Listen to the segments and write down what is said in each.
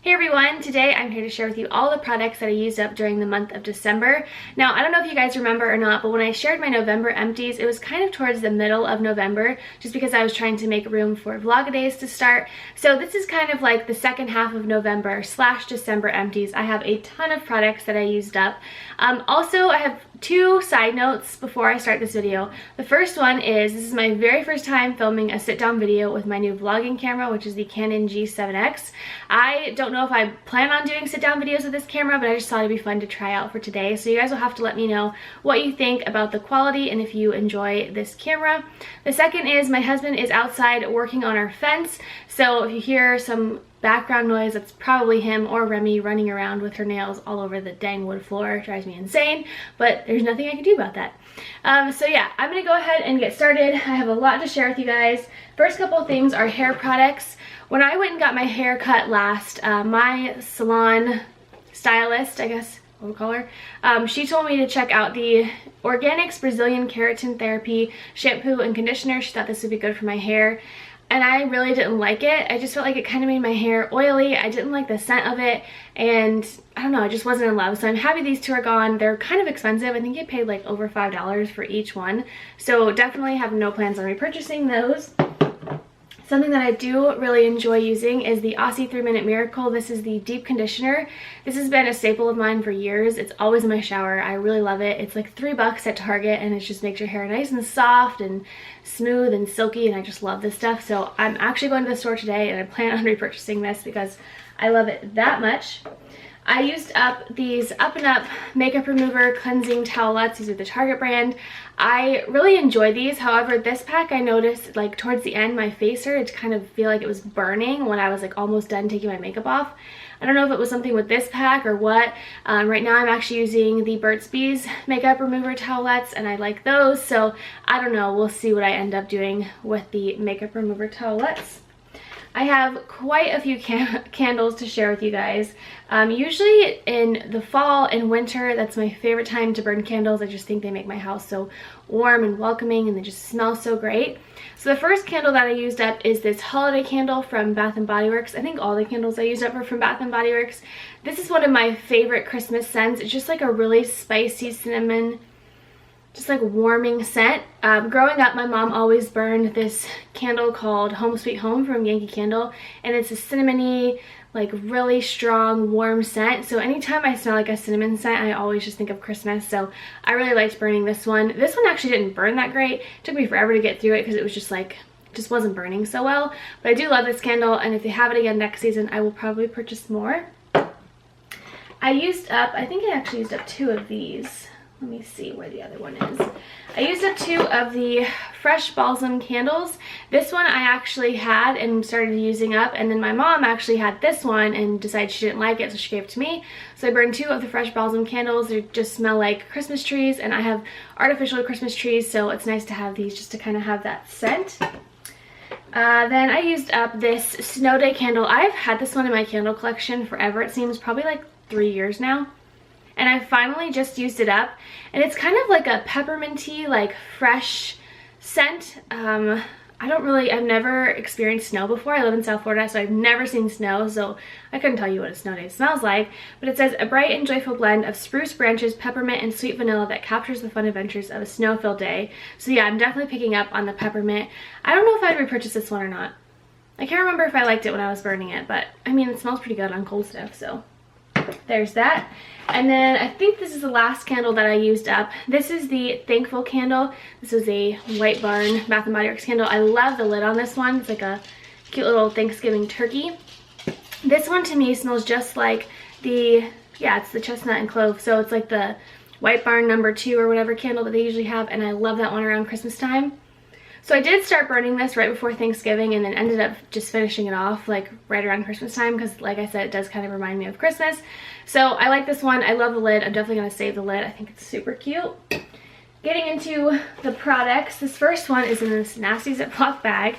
Hey everyone, today I'm here to share with you all the products that I used up during the month of December. Now, I don't know if you guys remember or not, but when I shared my November empties, it was kind of towards the middle of November, just because I was trying to make room for Vlogadays to start. So this is kind of like the second half of November / December empties. I have a ton of products that I used up. Also, I have two side notes before I start this video. The first one is, this is my very first time filming a sit-down video with my new vlogging camera, which is the Canon G7X. I don't know if I plan on doing sit-down videos with this camera, but I just thought it'd be fun to try out for today. So you guys will have to let me know what you think about the quality and if you enjoy this camera. The second is, my husband is outside working on our fence, so if you hear some background noise, that's probably him or Remy running around with her nails all over the dang wood floor. It drives me insane, but there's nothing I can do about that. So yeah, I'm gonna go ahead and get started. I have a lot to share with you guys. First couple of things are hair products. When I went and got my hair cut last, my salon stylist, I guess we'll call her, she told me to check out the Organics Brazilian Keratin Therapy shampoo and conditioner. She thought this would be good for my hair, and I really didn't like it. I just felt like it kind of made my hair oily. I didn't like the scent of it, and I don't know, I just wasn't in love. So I'm happy these two are gone. They're kind of expensive. I think I paid like over $5 for each one, so definitely have no plans on repurchasing those. Something that I do really enjoy using is the Aussie 3-Minute Miracle. This is the deep conditioner. This has been a staple of mine for years. It's always in my shower. I really love it. It's like $3 at Target, and it just makes your hair nice and soft and smooth and silky, and I just love this stuff. So I'm actually going to the store today, and I plan on repurchasing this because I love it that much. I used up these Up and Up makeup remover cleansing towelettes. These are the Target brand. I really enjoy these. However, this pack, I noticed like towards the end, my face started to kind of feel like it was burning when I was like almost done taking my makeup off. I don't know if it was something with this pack or what. Right now I'm actually using the Burt's Bees makeup remover towelettes, and I like those. So I don't know, we'll see what I end up doing with the makeup remover towelettes. I have quite a few candles to share with you guys. Usually in the fall and winter, that's my favorite time to burn candles. I just think they make my house so warm and welcoming, and they just smell so great. So the first candle that I used up is this holiday candle from Bath & Body Works. I think all the candles I used up were from Bath & Body Works. This is one of my favorite Christmas scents. It's just like a really spicy cinnamon, just like warming scent. Growing up, my mom always burned this candle called Home Sweet Home from Yankee Candle, and it's a cinnamony, like really strong, warm scent. So anytime I smell like a cinnamon scent, I always just think of Christmas. So I really liked burning this one. This one actually didn't burn that great. It took me forever to get through it because it was just like, just wasn't burning so well. But I do love this candle, and if they have it again next season, I will probably purchase more. I used up, I think I actually used up 2 of these. Let me see where the other one is. I used up 2 of the Fresh Balsam candles. This one I actually had and started using up, and then my mom actually had this one and decided she didn't like it, so she gave it to me. So I burned 2 of the Fresh Balsam candles. They just smell like Christmas trees, and I have artificial Christmas trees, so it's nice to have these just to kind of have that scent. Then I used up this Snow Day candle. I've had this one in my candle collection forever. It seems probably like 3 years now. And I finally just used it up, and it's kind of like a pepperminty, like fresh scent. I've never experienced snow before. I live in South Florida, so I've never seen snow, so I couldn't tell you what a snow day smells like. But it says, a bright and joyful blend of spruce branches, peppermint, and sweet vanilla that captures the fun adventures of a snow-filled day. So yeah, I'm definitely picking up on the peppermint. I don't know if I'd repurchase this one or not. I can't remember if I liked it when I was burning it, but I mean, it smells pretty good on cold stuff, so there's that. And then I think this is the last candle that I used up. This is the Thankful candle. This is a White Barn Bath & Body Works candle. I love the lid on this one. It's like a cute little Thanksgiving turkey. This one to me smells just like the, yeah, it's the chestnut and clove. So it's like the White Barn #2 or whatever candle that they usually have, and I love that one around Christmas time. So I did start burning this right before Thanksgiving, and then ended up just finishing it off like right around Christmas time because, like I said, it does kind of remind me of Christmas. So I like this one. I love the lid. I'm definitely going to save the lid. I think it's super cute. Getting into the products, this first one is in this nasty Ziploc bag.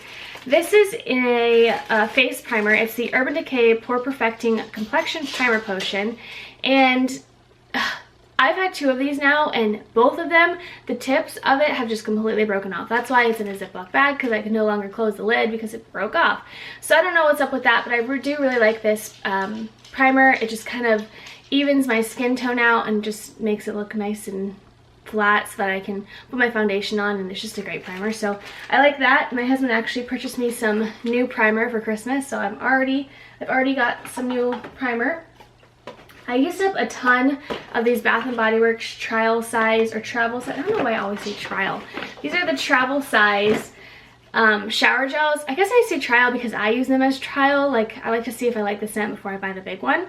This is in a face primer. It's the Urban Decay Pore Perfecting Complexion Primer Potion, and I've had 2 of these now, and both of them, the tips of it have just completely broken off. That's why it's in a Ziploc bag, because I can no longer close the lid because it broke off. So I don't know what's up with that, but I do really like this primer. It just kind of evens my skin tone out and just makes it look nice and flat so that I can put my foundation on, and it's just a great primer. So I like that. My husband actually purchased me some new primer for Christmas, so I've already got some new primer. I used up a ton of these Bath & Body Works trial size or travel size. I don't know why I always say trial. These are the travel size shower gels. I guess I say trial because I use them as trial. Like, I like to see if I like the scent before I buy the big one.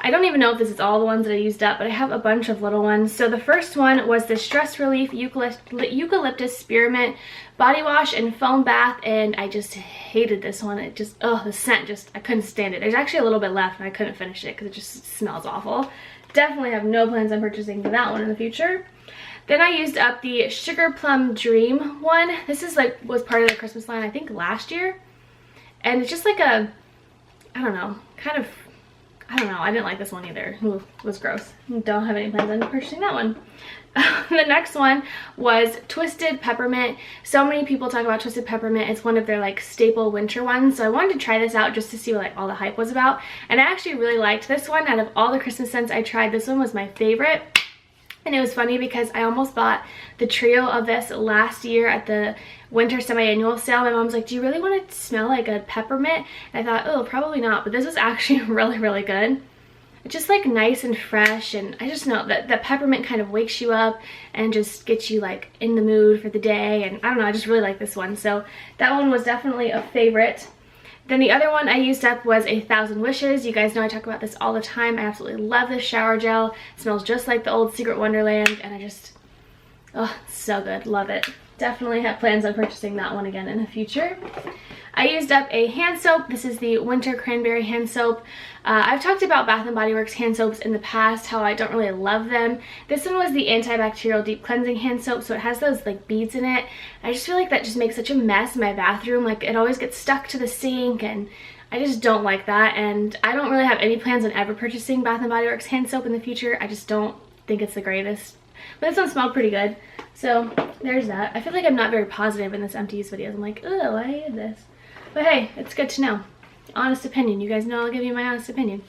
I don't even know if this is all the ones that I used up, but I have a bunch of little ones. So the first one was the Stress Relief Eucalyptus Spearmint Body Wash and Foam Bath, and I just hated this one. It just, oh, the scent just, I couldn't stand it. There's actually a little bit left and I couldn't finish it because it just smells awful. Definitely have no plans on purchasing that one in the future. Then I used up the Sugar Plum Dream one. This is like, was part of the Christmas line, I think last year. And it's just like a, I don't know, kind of, I don't know, I didn't like this one either. Ooh, it was gross. Don't have any plans on purchasing that one. The next one was Twisted Peppermint. So many people talk about Twisted Peppermint. It's one of their like staple winter ones. So I wanted to try this out just to see what like all the hype was about. And I actually really liked this one. Out of all the Christmas scents I tried, this one was my favorite. And it was funny because I almost bought the trio of this last year at the winter semi-annual sale. My mom's like, do you really want to smell like a peppermint? And I thought, oh, probably not. But this was actually really, really good. It's just like nice and fresh, and I just know that peppermint kind of wakes you up and just gets you like in the mood for the day. And I don't know, I just really like this one. So that one was definitely a favorite. Then the other one I used up was a 1,000 Wishes. You guys know I talk about this all the time. I absolutely love this shower gel. It smells just like the old Secret Wonderland, and I just, oh, so good. Love it. Definitely have plans on purchasing that one again in the future. I used up a hand soap. This is the Winter Cranberry hand soap. I've talked about Bath & Body Works hand soaps in the past, how I don't really love them. This one was the antibacterial deep cleansing hand soap, so it has those like beads in it. I just feel like that just makes such a mess in my bathroom. Like, it always gets stuck to the sink, and I just don't like that. And I don't really have any plans on ever purchasing Bath & Body Works hand soap in the future. I just don't think it's the greatest. But this one smelled pretty good. So there's that. I feel like I'm not very positive in this Empties videos. I'm like, oh, I hated this. But hey, it's good to know. Honest opinion. You guys know I'll give you my honest opinion.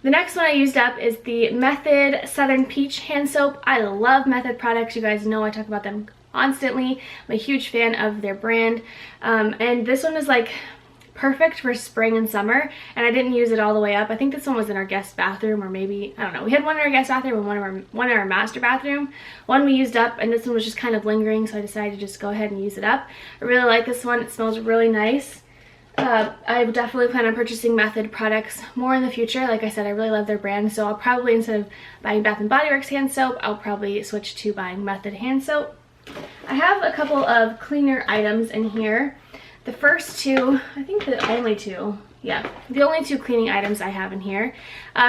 The next one I used up is the Method Southern Peach hand soap. I love Method products. You guys know I talk about them constantly. I'm a huge fan of their brand. And this one is like perfect for spring and summer, and I didn't use it all the way up. I think this one was in our guest bathroom, or maybe, I don't know. We had one in our guest bathroom and one in our master bathroom. One we used up, and this one was just kind of lingering, so I decided to just go ahead and use it up. I really like this one. It smells really nice. I definitely plan on purchasing Method products more in the future. Like I said, I really love their brand, so I'll probably, instead of buying Bath & Body Works hand soap, I'll probably switch to buying Method hand soap. I have a couple of cleaner items in here. The first two, I think the only two, yeah, the only two cleaning items I have in here.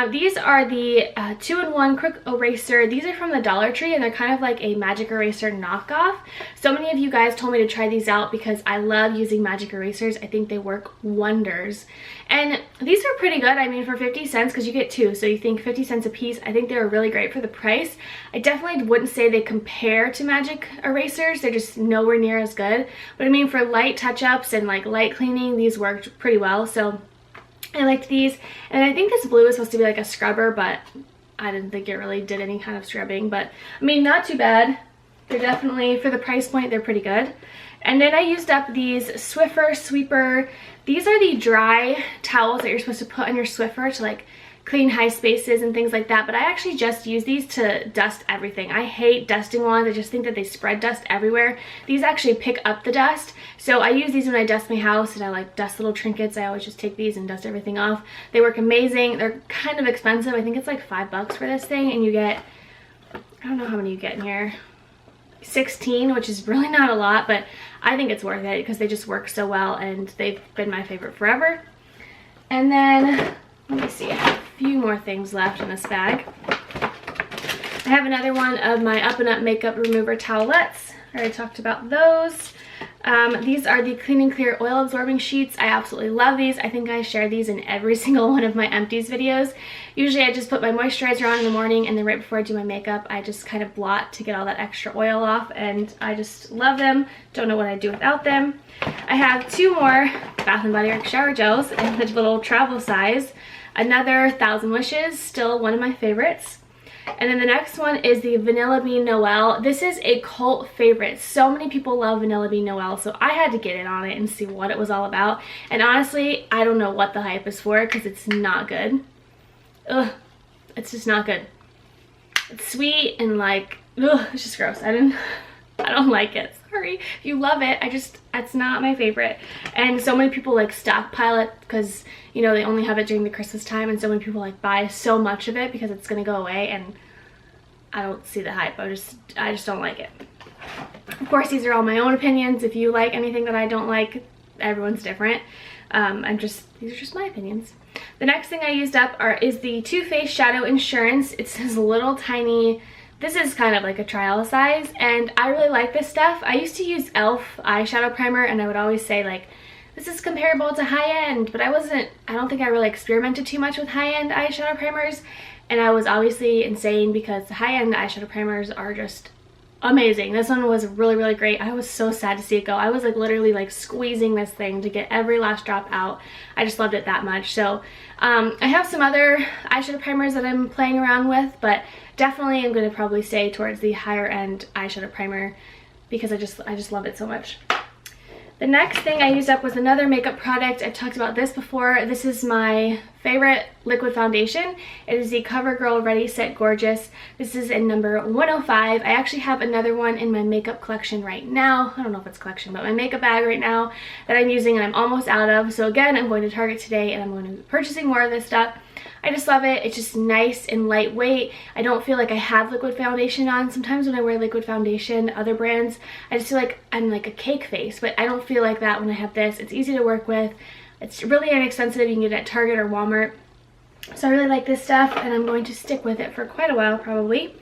These are the 2-in-1 Quick Eraser. These are from the Dollar Tree, and they're kind of like a Magic Eraser knockoff. So many of you guys told me to try these out because I love using Magic Erasers. I think they work wonders. And these are pretty good. I mean, for 50 cents, because you get two, so you think 50 cents a piece, I think they're really great for the price. I definitely wouldn't say they compare to Magic Erasers. They're just nowhere near as good. But I mean, for light touch-ups and like light cleaning, these worked pretty well. So I liked these. And I think this blue is supposed to be like a scrubber, but I didn't think it really did any kind of scrubbing. But I mean, not too bad. They're definitely, for the price point, they're pretty good. And then I used up these Swiffer Sweeper. These are the dry towels that you're supposed to put on your Swiffer to like clean high spaces and things like that. But I actually just use these to dust everything. I hate dusting ones. I just think that they spread dust everywhere. These actually pick up the dust. So I use these when I dust my house and I like dust little trinkets. I always just take these and dust everything off. They work amazing. They're kind of expensive. I think it's like $5 for this thing, and you get, I don't know how many you get in here. 16, which is really not a lot, but I think it's worth it because they just work so well, and they've been my favorite forever. And then, let me see, I have a few more things left in this bag. I have another one of my Up and Up makeup remover towelettes. I already talked about those. These are the Clean and Clear oil absorbing sheets. I absolutely love these. I think I share these in every single one of my Empties videos. Usually I just put my moisturizer on in the morning, and then right before I do my makeup, I just kind of blot to get all that extra oil off, and I just love them. Don't know what I'd do without them. I have 2 more Bath & Body Works shower gels in the little travel size. Another 1,000 Wishes, still one of my favorites. And then the next one is the Vanilla Bean Noel. This is a cult favorite. So many people love Vanilla Bean Noel, so I had to get in on it and see what it was all about. And honestly, I don't know what the hype is for because it's not good. Ugh, it's just not good. It's sweet and like, ugh, it's just gross. I don't like it. Sorry. If you love it, it's not my favorite. And so many people like stockpile it because, you know, they only have it during the Christmas time, and so many people like buy so much of it because it's gonna go away, and I don't see the hype. I just don't like it. Of course, these are all my own opinions. If you like anything that I don't like, everyone's different. These are just my opinions. The next thing I used up is the Too Faced Shadow Insurance. It's this little tiny, this is kind of like a trial size, and I really like this stuff. I used to use e.l.f. eyeshadow primer, and I would always say like, this is comparable to high-end, but I don't think I really experimented too much with high-end eyeshadow primers, and I was obviously insane because the high-end eyeshadow primers are just amazing. This one was really, really great. I was so sad to see it go. I was like literally like squeezing this thing to get every last drop out. I just loved it that much. So I have some other eyeshadow primers that I'm playing around with, but definitely I'm going to probably stay towards the higher end eyeshadow primer because I just love it so much. The next thing I used up was another makeup product. I've talked about this before. This is my favorite liquid foundation. It is the CoverGirl Ready Set Gorgeous. This is in number 105. I actually have another one in my makeup collection right now. I don't know if it's collection, but my makeup bag right now that I'm using and I'm almost out of. So again, I'm going to Target today and I'm going to be purchasing more of this stuff. I just love it. It's just nice and lightweight. I don't feel like I have liquid foundation on. Sometimes when I wear liquid foundation, other brands, I just feel like I'm like a cake face, but I don't feel like that when I have this. It's easy to work with. It's really inexpensive. You can get it at Target or Walmart. So I really like this stuff, and I'm going to stick with it for quite a while probably.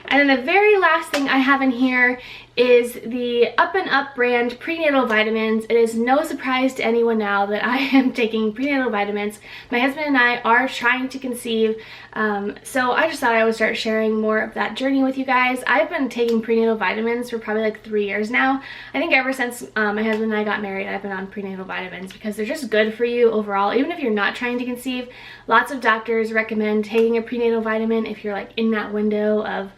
And then the very last thing I have in here is the Up and Up brand prenatal vitamins. It is no surprise to anyone now that I am taking prenatal vitamins. My husband and I are trying to conceive, so I just thought I would start sharing more of that journey with you guys. I've been taking prenatal vitamins for probably like 3 years now. I think ever since my husband and I got married, I've been on prenatal vitamins because they're just good for you overall. Even if you're not trying to conceive, lots of doctors recommend taking a prenatal vitamin if you're like in that window of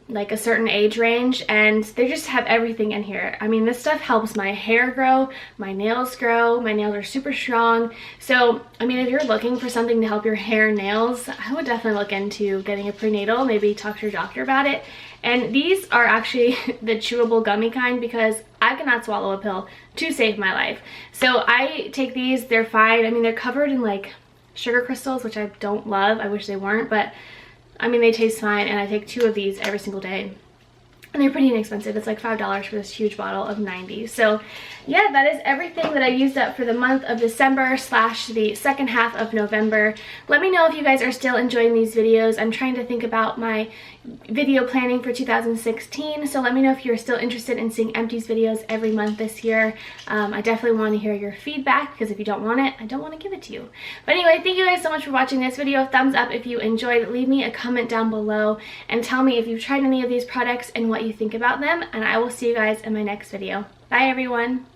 like a certain age range, and they just have everything in here. I mean, this stuff helps my hair grow, my nails grow, my nails are super strong. So I mean, if you're looking for something to help your hair and nails, I would definitely look into getting a prenatal, maybe talk to your doctor about it. And these are actually the chewable gummy kind because I cannot swallow a pill to save my life. So I take these, they're fine. I mean, they're covered in like sugar crystals, which I don't love. I wish they weren't, but I mean, they taste fine, and I take 2 of these every single day. And they're pretty inexpensive. It's like $5 for this huge bottle of 90. So yeah, that is everything that I used up for the month of December / the second half of November. Let me know if you guys are still enjoying these videos. I'm trying to think about my video planning for 2016. So let me know if you're still interested in seeing Empties videos every month this year. I definitely want to hear your feedback because if you don't want it, I don't want to give it to you. But anyway, thank you guys so much for watching this video. Thumbs up if you enjoyed. Leave me a comment down below and tell me if you've tried any of these products and what you think about them, and I will see you guys in my next video. Bye everyone.